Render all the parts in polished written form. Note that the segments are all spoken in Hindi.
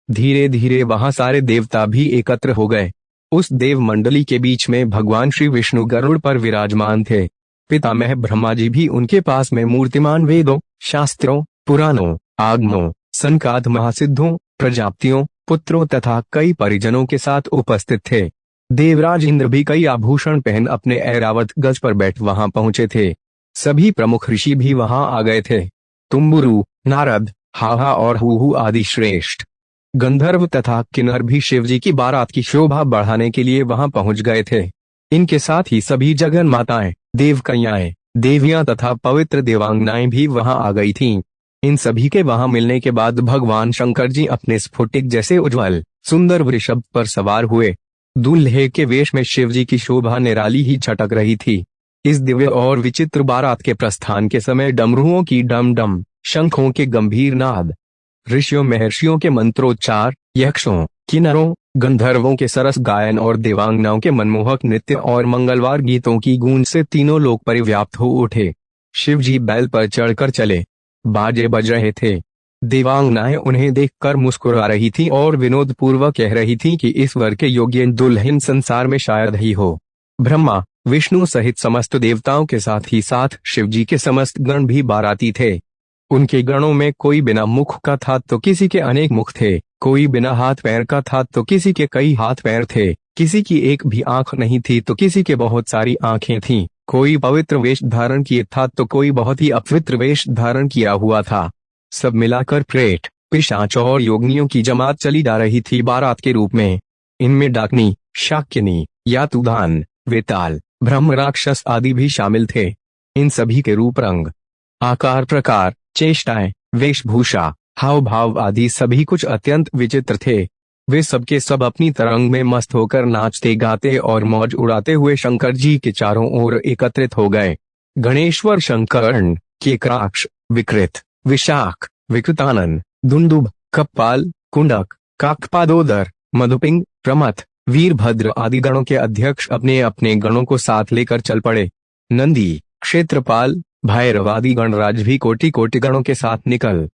धीरे धीरे वहां सारे देवता भी एकत्र हो गए। उस देव मंडली के बीच में भगवान श्री विष्णु गरुड़ पर विराजमान थे। पितामह ब्रह्मा जी भी उनके पास में मूर्तिमान वेदों, शास्त्रों, पुराणों, आगमों, संकात महासिद्धों, प्रजापतियों, पुत्रों तथा कई परिजनों के साथ उपस्थित थे। देवराज इंद्र भी कई आभूषण पहन अपने ऐरावत गज पर बैठ वहां पहुंचे थे। सभी प्रमुख ऋषि भी वहां आ गए थे। तुम्बुरु, नारद, हाहा और हुहु आदि श्रेष्ठ गंधर्व तथा किन्नर भी शिवजी की बारात की शोभा बढ़ाने के लिए वहां पहुंच गए थे। इनके साथ ही सभी जगन माताएं, देव कन्याएं, देवियां तथा पवित्र देवांगनाएं भी वहां आ गई थीं। इन सभी के वहां मिलने के बाद भगवान शंकर जी अपने स्फटिक जैसे उज्ज्वल सुंदर वृषभ पर सवार हुए। दूल्हे के वेश में शिवजी की शोभा निराली ही छटक रही थी। इस दिव्य और विचित्र बारात के प्रस्थान के समय डमरुओं की डम डम, शंखों के गंभीर नाद, ऋषियों महर्षियों के मंत्रोच्चार, यक्षों, किन्नरों, गंधर्वों के सरस गायन और देवांगनाओं के मनमोहक नृत्य और मंगलवार गीतों की गूंज से तीनों लोग परिव्याप्त हो उठे। शिवजी बैल पर चढ़कर चले, बाजे बज रहे थे। देवांगनाएं उन्हें देखकर मुस्कुरा रही थीं और विनोद पूर्वक कह रही थीं कि इस वर के योग्य दुल्हन संसार में शायद ही हो। ब्रह्मा, विष्णु सहित समस्त देवताओं के साथ ही साथ शिवजी के समस्त गण भी बाराती थे। उनके गणों में कोई बिना मुख का था तो किसी के अनेक मुख थे, कोई बिना हाथ पैर का था तो किसी के कई हाथ पैर थे, किसी की एक भी आंख नहीं थी तो किसी के बहुत सारी आंखें थीं, कोई पवित्र वेश धारण किए था तो कोई बहुत ही अपवित्र वेश धारण किया हुआ था। सब मिलाकर प्रेत, पिशाच और योगिनियों की जमात चली जा रही थी बारात के रूप में। इनमें डाकनी, शाक्यनी, यातुदान, वेताल, ब्रह्म राक्षस आदि भी शामिल थे। इन सभी के रूप, रंग, आकार, प्रकार, चेष्टाएं, वेशभूषा, हाव भाव आदि सभी कुछ अत्यंत विचित्र थे। वे सबके सब अपनी तरंग में मस्त होकर नाचते गाते और मौज उड़ाते हुए शंकर जी के चारों ओर एकत्रित हो गए। गणेश्वर, शंकर्ण, केकराक्ष, विकृत, विशाख, विकृतानन, दुंदुभ, कप्पाल, कुंडक, काकपादोदर, मधुपिंग, प्रमथ, वीरभद्र आदि गणों के अध्यक्ष अपने अपने गणों को साथ लेकर चल पड़े। नंदी, क्षेत्रपाल, भैरव आदि गणराज भी कोटि कोटि गणों के साथ निकल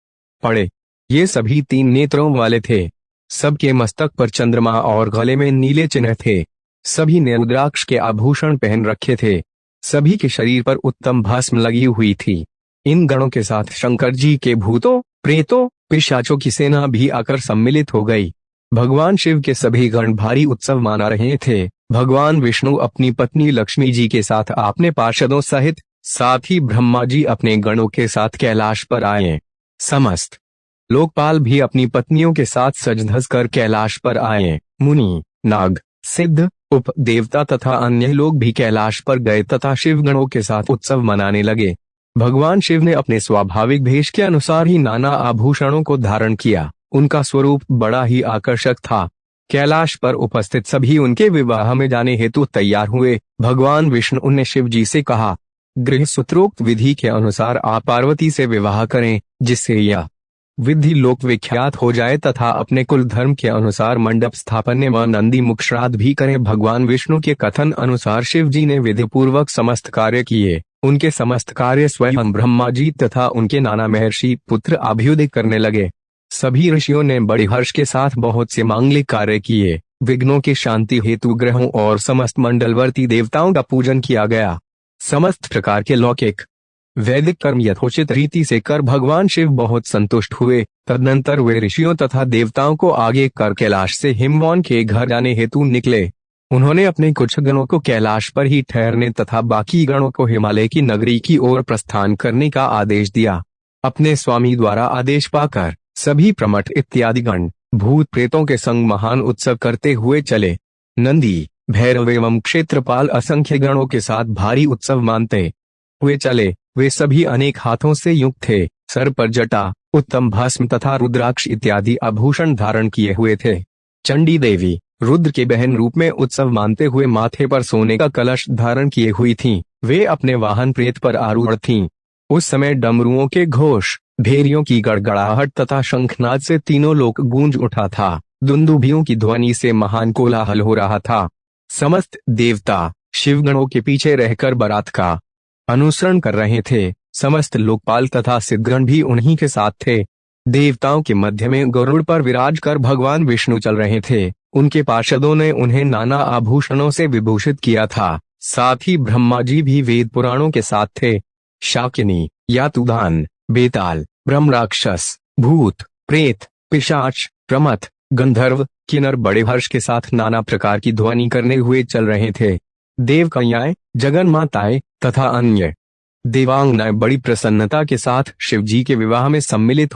पड़े। ये सभी 3 नेत्रों वाले थे। सबके मस्तक पर चंद्रमा और गले में नीले चिन्ह थे। सभी ने रुद्राक्ष के आभूषण पहन रखे थे। सभी के शरीर पर उत्तम भस्म लगी हुई थी। इन गणों के साथ शंकर जी के भूतों, प्रेतों, पिशाचों की सेना भी आकर सम्मिलित हो गई। भगवान शिव के सभी गण भारी उत्सव मना रहे थे। भगवान विष्णु अपनी पत्नी लक्ष्मी जी के साथ अपने पार्षदों सहित, साथ ही ब्रह्मा जी अपने गणों के साथ कैलाश पर आए। समस्त लोकपाल भी अपनी पत्नियों के साथ सज धज कर कैलाश पर आए। मुनि, नाग, सिद्ध, उप देवता तथा अन्य लोग भी कैलाश पर गए तथा शिव गणों के साथ उत्सव मनाने लगे। भगवान शिव ने अपने स्वाभाविक भेष के अनुसार ही नाना आभूषणों को धारण किया। उनका स्वरूप बड़ा ही आकर्षक था। कैलाश पर उपस्थित सभी उनके विवाह में जाने हेतु तैयार हुए। भगवान विष्णु ने शिव जी से कहा, गृह सूत्रोक्त विधि के अनुसार आप पार्वती से विवाह करें, जिससे यह विधि लोक विख्यात हो जाए तथा अपने कुल धर्म के अनुसार मंडप स्थापन व नंदी मुख श्राद्ध भी करें। भगवान विष्णु के कथन अनुसार शिव जी ने विधि पूर्वक समस्त कार्य किए। उनके समस्त कार्य स्वयं ब्रह्मा जी तथा उनके नाना महर्षि पुत्र अभ्युदय करने लगे। सभी ऋषियों ने बड़े हर्ष के साथ बहुत से मांगलिक कार्य किए। विघ्नों की शांति हेतु ग्रहों और समस्त मंडलवर्ती देवताओं का पूजन किया गया। समस्त प्रकार के लौकिक वैदिक कर्म यथोचित रीति से कर भगवान शिव बहुत संतुष्ट हुए। तदनंतर वे ऋषियों तथा देवताओं को आगे कर कैलाश से हिमवान के घर जाने हेतु निकले। उन्होंने अपने कुछ गणों को कैलाश पर ही ठहरने तथा बाकी गणों को हिमालय की नगरी की ओर प्रस्थान करने का आदेश दिया। अपने स्वामी द्वारा आदेश पाकर सभी प्रमथ इत्यादि गण भूत प्रेतों के संग महान उत्सव करते हुए चले। नंदी, भैरव एवं क्षेत्रपाल असंख्य गणों के साथ भारी उत्सव मानते हुए चले। वे सभी अनेक हाथों से युक्त थे। सर पर जटा, उत्तम भस्म तथा रुद्राक्ष इत्यादि आभूषण धारण किए हुए थे। चंडी देवी रुद्र के बहन रूप में उत्सव मानते हुए माथे पर सोने का कलश धारण किए हुई थीं। वे अपने वाहन प्रेत पर आरूढ़ थीं। उस समय डमरुओं के घोष, भेरियों की गड़गड़ाहट तथा शंखनाद से तीनों लोक गूंज उठा था। दुंदुभियों की ध्वनि से महान कोलाहल हो रहा था। समस्त देवता शिवगणों के पीछे रहकर बारात का अनुसरण कर रहे थे। समस्त लोकपाल तथा सिद्धगण भी उन्हीं के साथ थे। देवताओं के मध्य में गरुड़ पर विराज कर भगवान विष्णु चल रहे थे। उनके पार्षदों ने उन्हें नाना आभूषणों से विभूषित किया था। साथ ही ब्रह्मा जी भी वेद पुराणों के साथ थे। शाकिनी, यातुदान, बेताल, ब्रह्म राक्षस, भूत, प्रेत, पिशाच, प्रमथ, गंधर्व, किन्नर बड़े हर्ष के साथ नाना प्रकार की ध्वनि करने हुए चल रहे थे। देवकन्याएं, जगन माताएं तथा अन्य देवांगनाएं बड़ी प्रसन्नता के साथ शिव जी के विवाह में सम्मिलित